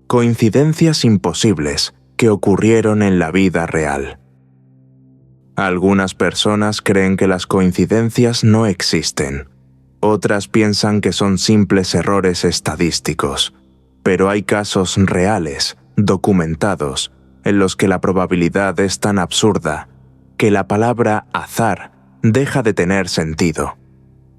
Coincidencias imposibles que ocurrieron en la vida real. Algunas personas creen que las coincidencias no existen. Otras piensan que son simples errores estadísticos. Pero hay casos reales, documentados, en los que la probabilidad es tan absurda que la palabra azar deja de tener sentido.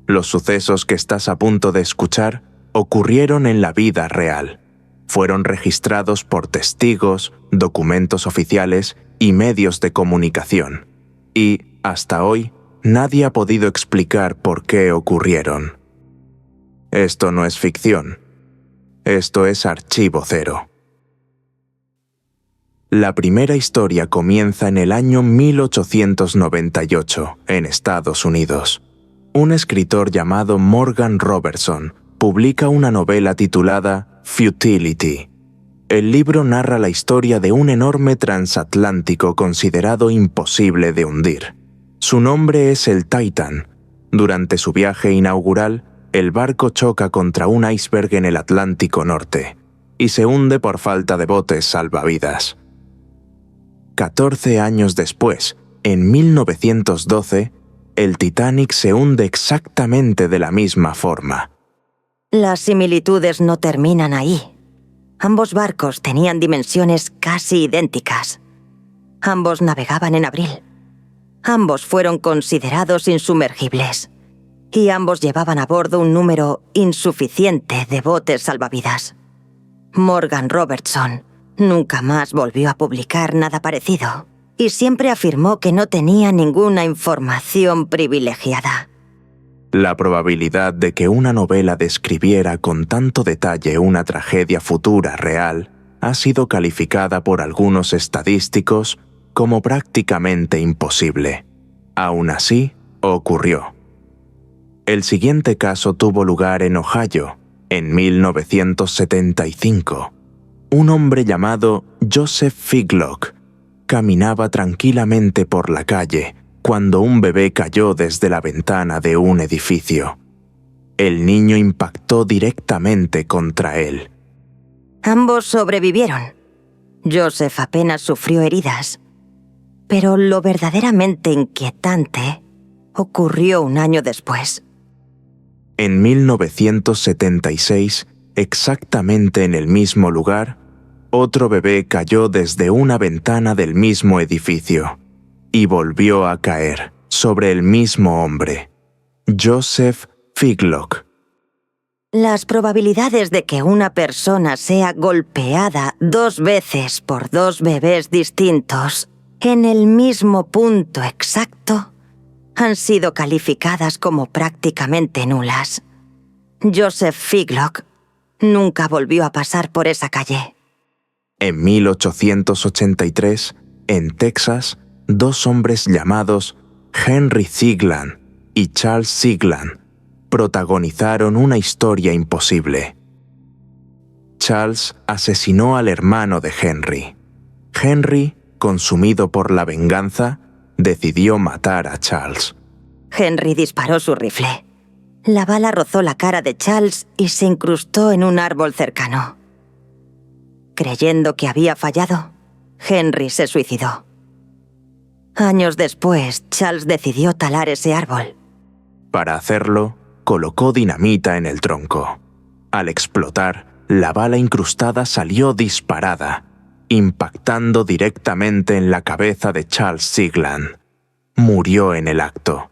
Los sucesos que estás a punto de escuchar ocurrieron en la vida real. Fueron registrados por testigos, documentos oficiales y medios de comunicación. Y, hasta hoy, nadie ha podido explicar por qué ocurrieron. Esto no es ficción. Esto es Archivo Cero. La primera historia comienza en el año 1898, en Estados Unidos. Un escritor llamado Morgan Robertson publica una novela titulada Futility. El libro narra la historia de un enorme transatlántico considerado imposible de hundir. Su nombre es el Titan. Durante su viaje inaugural, el barco choca contra un iceberg en el Atlántico Norte y se hunde por falta de botes salvavidas. 14 años después, en 1912, el Titanic se hunde exactamente de la misma forma. Las similitudes no terminan ahí. Ambos barcos tenían dimensiones casi idénticas. Ambos navegaban en abril. Ambos fueron considerados insumergibles. Y ambos llevaban a bordo un número insuficiente de botes salvavidas. Morgan Robertson nunca más volvió a publicar nada parecido, y siempre afirmó que no tenía ninguna información privilegiada. La probabilidad de que una novela describiera con tanto detalle una tragedia futura real ha sido calificada por algunos estadísticos como prácticamente imposible. Aún así, ocurrió. El siguiente caso tuvo lugar en Ohio, en 1975. Un hombre llamado Joseph Figlock caminaba tranquilamente por la calle cuando un bebé cayó desde la ventana de un edificio. El niño impactó directamente contra él. Ambos sobrevivieron. Joseph apenas sufrió heridas. Pero lo verdaderamente inquietante ocurrió un año después. En 1976, exactamente en el mismo lugar, otro bebé cayó desde una ventana del mismo edificio y volvió a caer sobre el mismo hombre, Joseph Figlock. Las probabilidades de que una persona sea golpeada 2 veces por 2 bebés distintos en el mismo punto exacto han sido calificadas como prácticamente nulas. Joseph Figlock nunca volvió a pasar por esa calle. En 1883, en Texas, 2 hombres llamados Henry Ziglan y Charles Ziglan protagonizaron una historia imposible. Charles asesinó al hermano de Henry. Henry, consumido por la venganza, decidió matar a Charles. Henry disparó su rifle. La bala rozó la cara de Charles y se incrustó en un árbol cercano. Creyendo que había fallado, Henry se suicidó. Años después, Charles decidió talar ese árbol. Para hacerlo, colocó dinamita en el tronco. Al explotar, la bala incrustada salió disparada, impactando directamente en la cabeza de Charles Ziglan. Murió en el acto.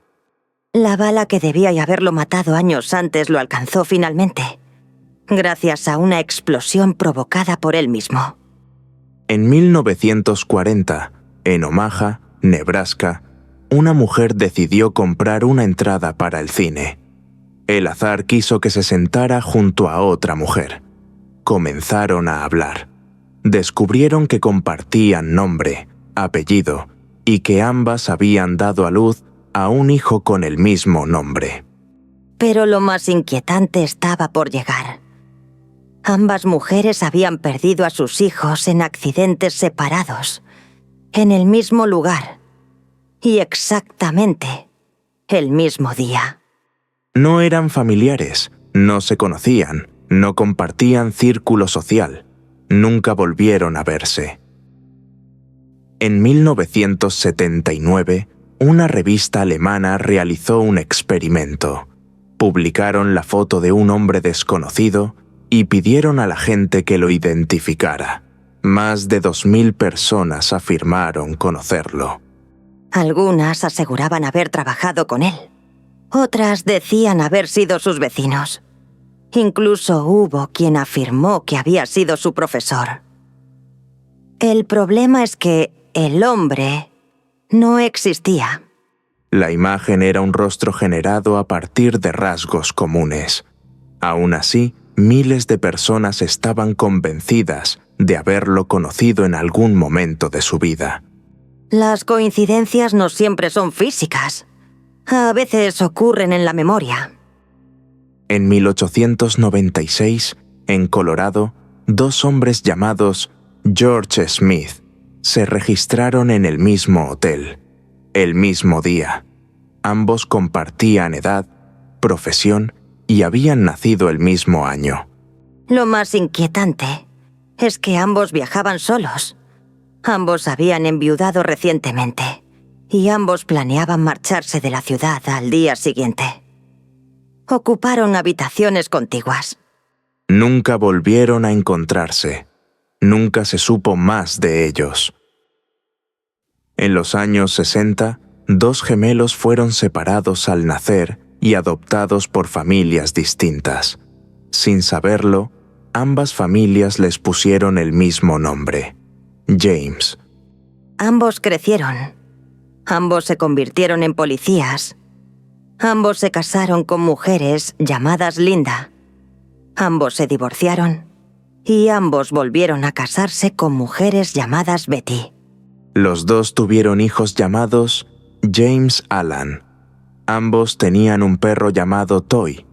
La bala que debía haberlo matado años antes lo alcanzó finalmente, gracias a una explosión provocada por él mismo. En 1940, en Omaha, Nebraska, una mujer decidió comprar una entrada para el cine. El azar quiso que se sentara junto a otra mujer. Comenzaron a hablar. Descubrieron que compartían nombre, apellido, y que ambas habían dado a luz a un hijo con el mismo nombre. Pero lo más inquietante estaba por llegar. Ambas mujeres habían perdido a sus hijos en accidentes separados, en el mismo lugar, y exactamente el mismo día. No eran familiares, no se conocían, no compartían círculo social. Nunca volvieron a verse. En 1979, una revista alemana realizó un experimento. Publicaron la foto de un hombre desconocido y pidieron a la gente que lo identificara. Más de 2000 personas afirmaron conocerlo. Algunas aseguraban haber trabajado con él. Otras decían haber sido sus vecinos. Incluso hubo quien afirmó que había sido su profesor. El problema es que el hombre no existía. La imagen era un rostro generado a partir de rasgos comunes. Aún así, miles de personas estaban convencidas de haberlo conocido en algún momento de su vida. Las coincidencias no siempre son físicas. A veces ocurren en la memoria. En 1896, en Colorado, dos hombres llamados George Smith se registraron en el mismo hotel, el mismo día. Ambos compartían edad, profesión y habían nacido el mismo año. Lo más inquietante es que ambos viajaban solos. Ambos habían enviudado recientemente y ambos planeaban marcharse de la ciudad al día siguiente. Ocuparon habitaciones contiguas. Nunca volvieron a encontrarse. Nunca se supo más de ellos. En los años 60, dos gemelos fueron separados al nacer y adoptados por familias distintas. Sin saberlo, ambas familias les pusieron el mismo nombre, James. Ambos crecieron. Ambos se convirtieron en policías. Ambos se casaron con mujeres llamadas Linda. Ambos se divorciaron y ambos volvieron a casarse con mujeres llamadas Betty. Los dos tuvieron hijos llamados James Alan. Ambos tenían un perro llamado Toy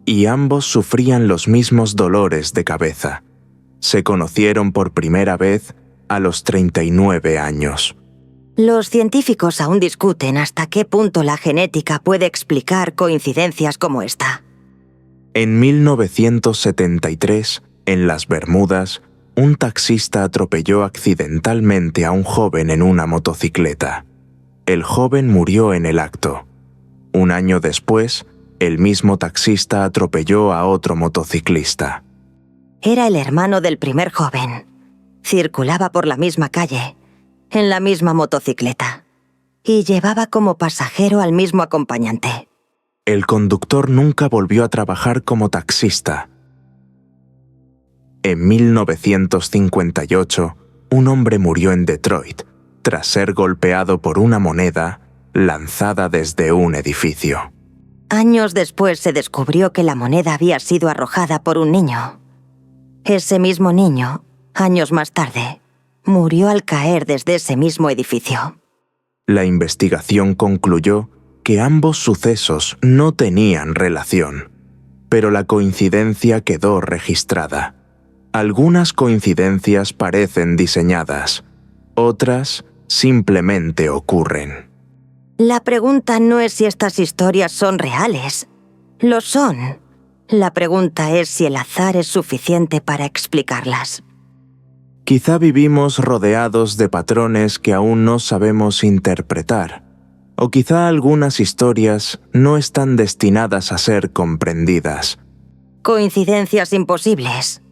y ambos sufrían los mismos dolores de cabeza. Se conocieron por primera vez a los 39 años. Los científicos aún discuten hasta qué punto la genética puede explicar coincidencias como esta. En 1973, en las Bermudas, un taxista atropelló accidentalmente a un joven en una motocicleta. El joven murió en el acto. Un año después, el mismo taxista atropelló a otro motociclista. Era el hermano del primer joven. Circulaba por la misma calle, en la misma motocicleta, y llevaba como pasajero al mismo acompañante. El conductor nunca volvió a trabajar como taxista. En 1958, un hombre murió en Detroit tras ser golpeado por una moneda lanzada desde un edificio. Años después se descubrió que la moneda había sido arrojada por un niño. Ese mismo niño, años más tarde, murió al caer desde ese mismo edificio. La investigación concluyó que ambos sucesos no tenían relación, pero la coincidencia quedó registrada. Algunas coincidencias parecen diseñadas, otras simplemente ocurren. La pregunta no es si estas historias son reales. Lo son. La pregunta es si el azar es suficiente para explicarlas. Quizá vivimos rodeados de patrones que aún no sabemos interpretar, o quizá algunas historias no están destinadas a ser comprendidas. Coincidencias imposibles,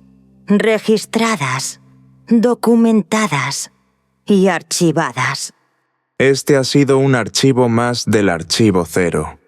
registradas, documentadas y archivadas. Este ha sido un archivo más del Archivo Cero.